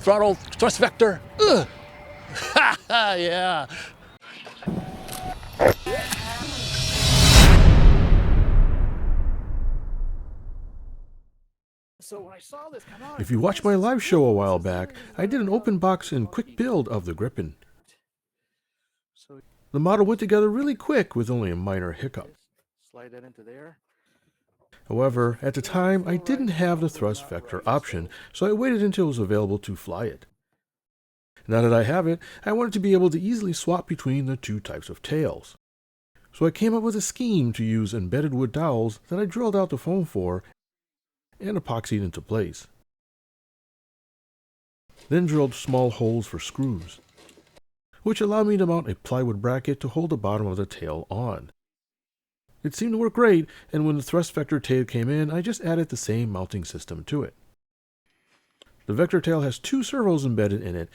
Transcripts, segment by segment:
throttle, thrust vector. Ugh. Yeah. If you watched my live show a while back, I did an open box and quick build of the Gripen. The model went together really quick with only a minor hiccup. Slide that into there. However, at the time, I didn't have the thrust vector option, so I waited until it was available to fly it. Now that I have it, I wanted to be able to easily swap between the two types of tails. So I came up with a scheme to use embedded wood dowels that I drilled out the foam for and epoxied into place. Then drilled small holes for screws, which allowed me to mount a plywood bracket to hold the bottom of the tail on. It seemed to work great, and when the thrust vector tail came in, I just added the same mounting system to it. The vector tail has 2 servos embedded in it,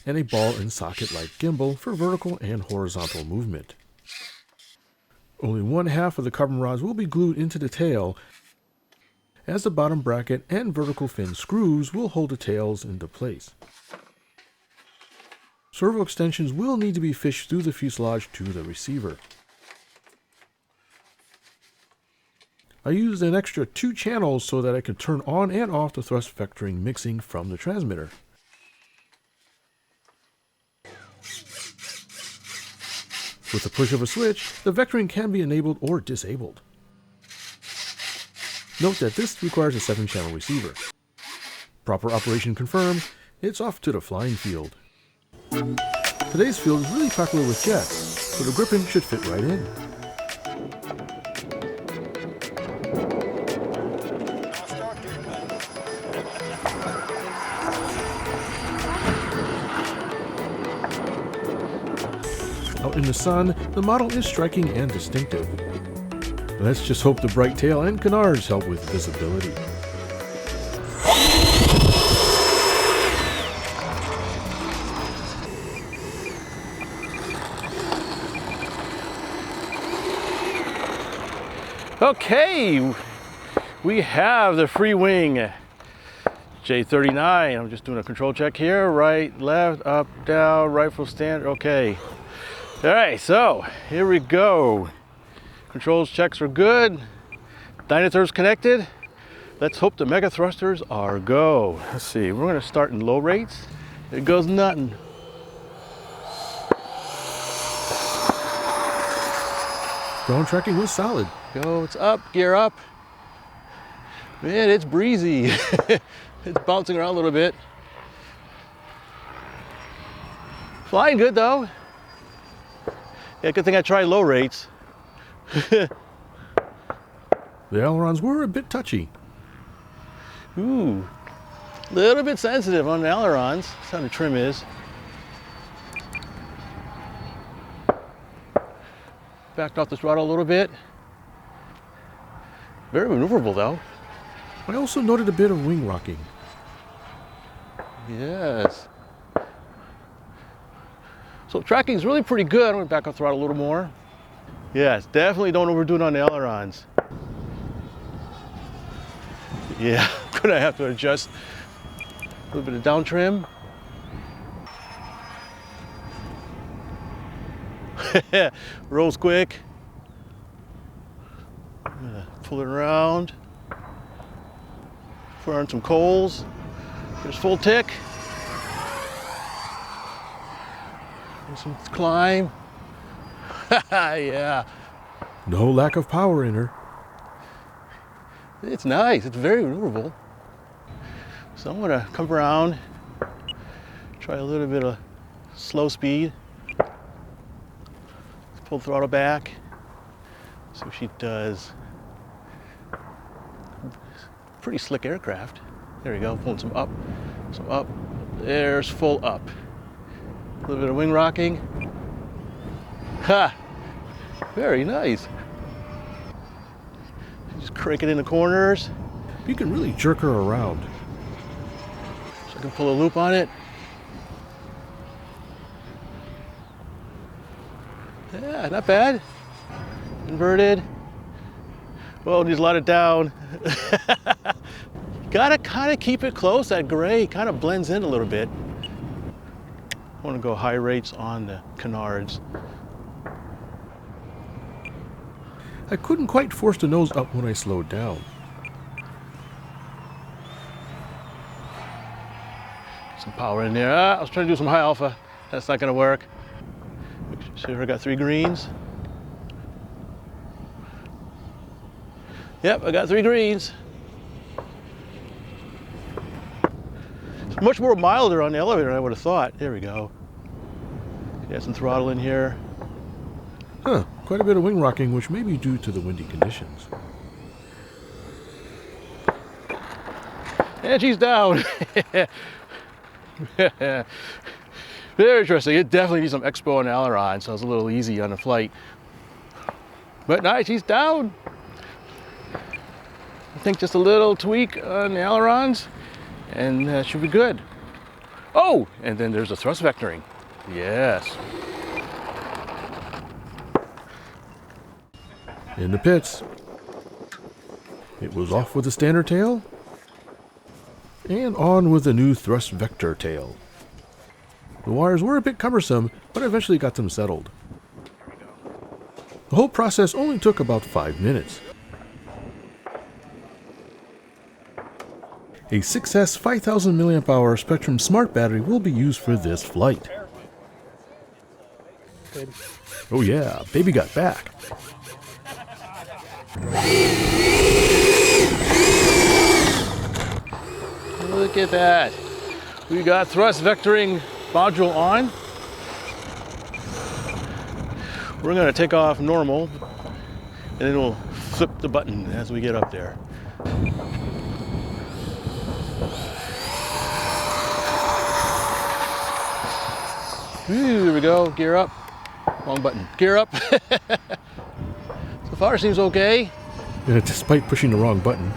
and a ball and socket-like gimbal for vertical and horizontal movement. Only one half of the carbon rods will be glued into the tail, as the bottom bracket and vertical fin screws will hold the tails into place. Servo extensions will need to be fished through the fuselage to the receiver. I used an extra 2 channels so that I could turn on and off the thrust vectoring mixing from the transmitter. With the push of a switch, the vectoring can be enabled or disabled. Note that this requires a 7-channel receiver. Proper operation confirmed, it's off to the flying field. Today's field is really popular with jets, so the Gripen should fit right in. Out in the sun, the model is striking and distinctive. Let's just hope the bright tail and canards help with visibility. Okay, we have the Freewing JAS-39. I'm just doing a control check here. Right, left, up, down, rifle stand. Okay. All right, so here we go. Controls checks are good. Dynators connected. Let's hope the mega thrusters are go. Let's see, we're gonna start in low rates. It goes nothing. Ground tracking was solid. Go, it's up, gear up. Man, it's breezy. It's bouncing around a little bit. Flying good though. Yeah, good thing I tried low rates. The ailerons were a bit touchy. Ooh, a little bit sensitive on the ailerons. That's how the trim is. Backed off the throttle a little bit. Very maneuverable though. I also noted a bit of wing rocking. Yes. So tracking is really pretty good. I'm going to back off throttle a little more. Yes, definitely don't overdo it on the ailerons. Yeah, I'm going to have to adjust a little bit of down trim. Rolls quick. I'm going to pull it around. Put on some coals. There's full tick. Some climb. Yeah. No lack of power in her. It's nice. It's very maneuverable. So I'm gonna come around, try a little bit of slow speed. Let's pull the throttle back. See what she does. Pretty slick aircraft. There we go. Pulling some up, some up. There's full up. A little bit of wing rocking. Ha! Very nice. Just crank it in the corners. You can really jerk her around. So I can pull a loop on it. Yeah, not bad. Inverted. Well, needs a lot of down. Gotta kind of keep it close. That gray kind of blends in a little bit. I want to go high rates on the canards. I couldn't quite force the nose up when I slowed down. Some power in there. I was trying to do some high alpha. That's not going to work. See if I got 3 greens. Yep, I got 3 greens. It's much more milder on the elevator than I would have thought. There we go. Got some throttle in here. Huh, quite a bit of wing rocking, which may be due to the windy conditions. And she's down. Very interesting. It definitely needs some expo and aileron, so it's a little easy on the flight. But nice, she's down. I think just a little tweak on the ailerons, and that should be good. Oh, and then there's a thrust vectoring. Yes. In the pits. It was off with the standard tail, and on with the new thrust vector tail. The wires were a bit cumbersome, but I eventually got them settled. The whole process only took about 5 minutes. A 6S 5000 mAh Spectrum Smart battery will be used for this flight. Oh yeah, baby got back. Look at that. We got thrust vectoring module on. We're going to take off normal, and then we'll flip the button as we get up there. Ooh, there we go. Gear up. Wrong button. Gear up. So far seems okay. Despite pushing the wrong button.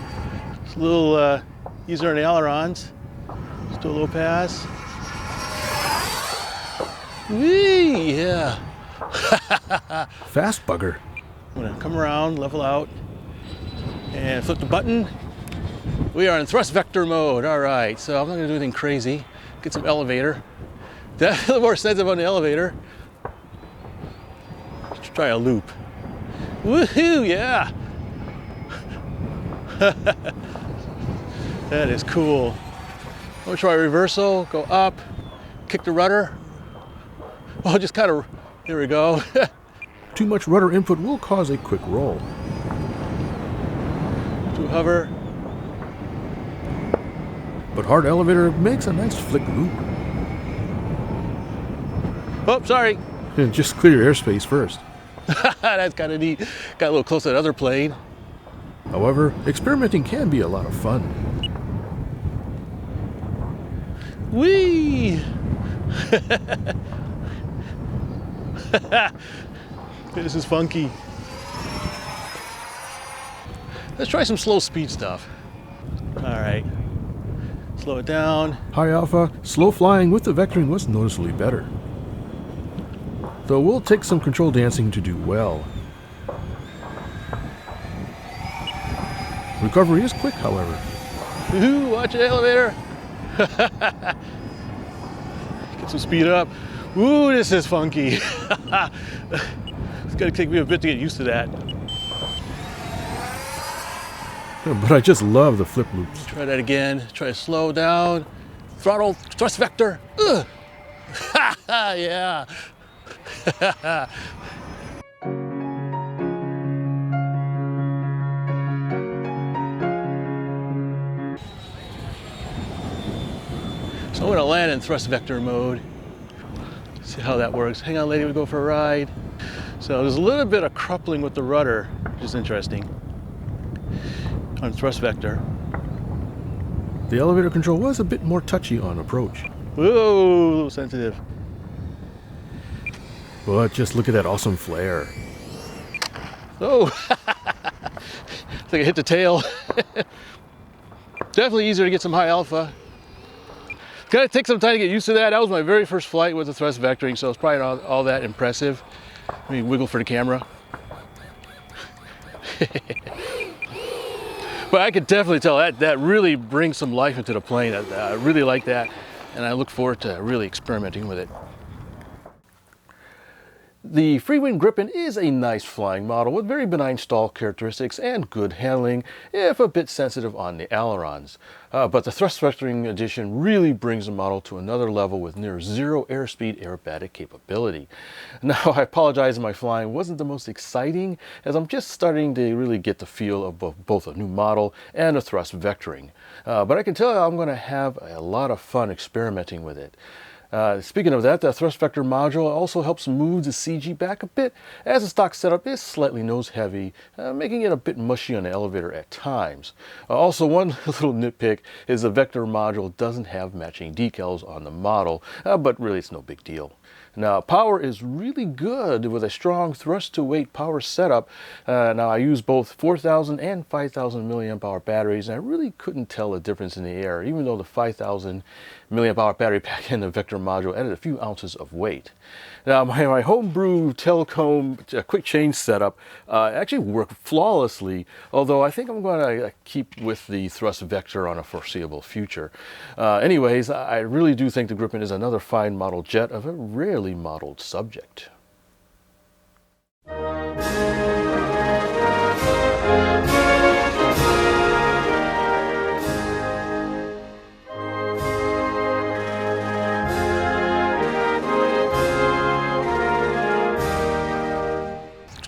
It's a little easier on the ailerons. Let's do a low pass. Whee! Yeah. Fast bugger. I'm gonna come around, level out, and flip the button. We are in thrust vector mode. All right, so I'm not gonna do anything crazy. Get some elevator. Definitely more sensitive on the elevator. Let's try a loop. Woohoo! Yeah. That is cool. I'm gonna try reversal. Go up, kick the rudder. Oh, just kind of. Here we go. Too much rudder input will cause a quick roll. To hover. But hard elevator makes a nice flick loop. Oh, sorry. And just clear your airspace first. That's kind of neat. Got a little close to that other plane. However, experimenting can be a lot of fun. Whee! This is funky. Let's try some slow speed stuff. All right. Slow it down. High alpha, slow flying with the vectoring was noticeably better. Though we'll take some control dancing to do well. Recovery is quick, however. Woohoo, watch the elevator. Get some speed up. Ooh, this is funky. It's gonna take me a bit to get used to that. But I just love the flip loops. Try that again. Try to slow down. Throttle, thrust vector. Ugh. Yeah. So I'm going to land in thrust vector mode. See how that works. Hang on, lady, we go for a ride. So there's a little bit of coupling with the rudder, which is interesting, on thrust vector. The elevator control was a bit more touchy on approach. Whoa, a little sensitive. But just look at that awesome flare. Oh, I think I hit the tail. Definitely easier to get some high alpha. It's gonna take some time to get used to that. That was my very first flight with the thrust vectoring, so it's probably not all that impressive. Let me wiggle for the camera. But I could definitely tell that really brings some life into the plane. I really like that, and I look forward to really experimenting with it. The Freewing Gripen is a nice flying model with very benign stall characteristics and good handling, if a bit sensitive on the ailerons. But the thrust vectoring addition really brings the model to another level with near zero airspeed aerobatic capability. Now, I apologize if my flying wasn't the most exciting, as I'm just starting to really get the feel of both a new model and a thrust vectoring. But I can tell you I'm going to have a lot of fun experimenting with it. Speaking of that, the thrust vector module also helps move the CG back a bit, as the stock setup is slightly nose heavy, making it a bit mushy on the elevator at times. Also, one little nitpick is the vector module doesn't have matching decals on the model, but really it's no big deal. Now, power is really good with a strong thrust to weight power setup. Now, I use both 4,000 and 5,000 milliamp hour batteries, and I really couldn't tell the difference in the air, even though the 5,000 milliamp hour battery pack in the vector module added a few ounces of weight. Now, my homebrew telecomb quick change setup actually worked flawlessly, although I think I'm going to keep with the thrust vector on a foreseeable future. Anyways, I really do think the Gripen is another fine model jet of a rarely modeled subject.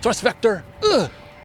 Thrust vector,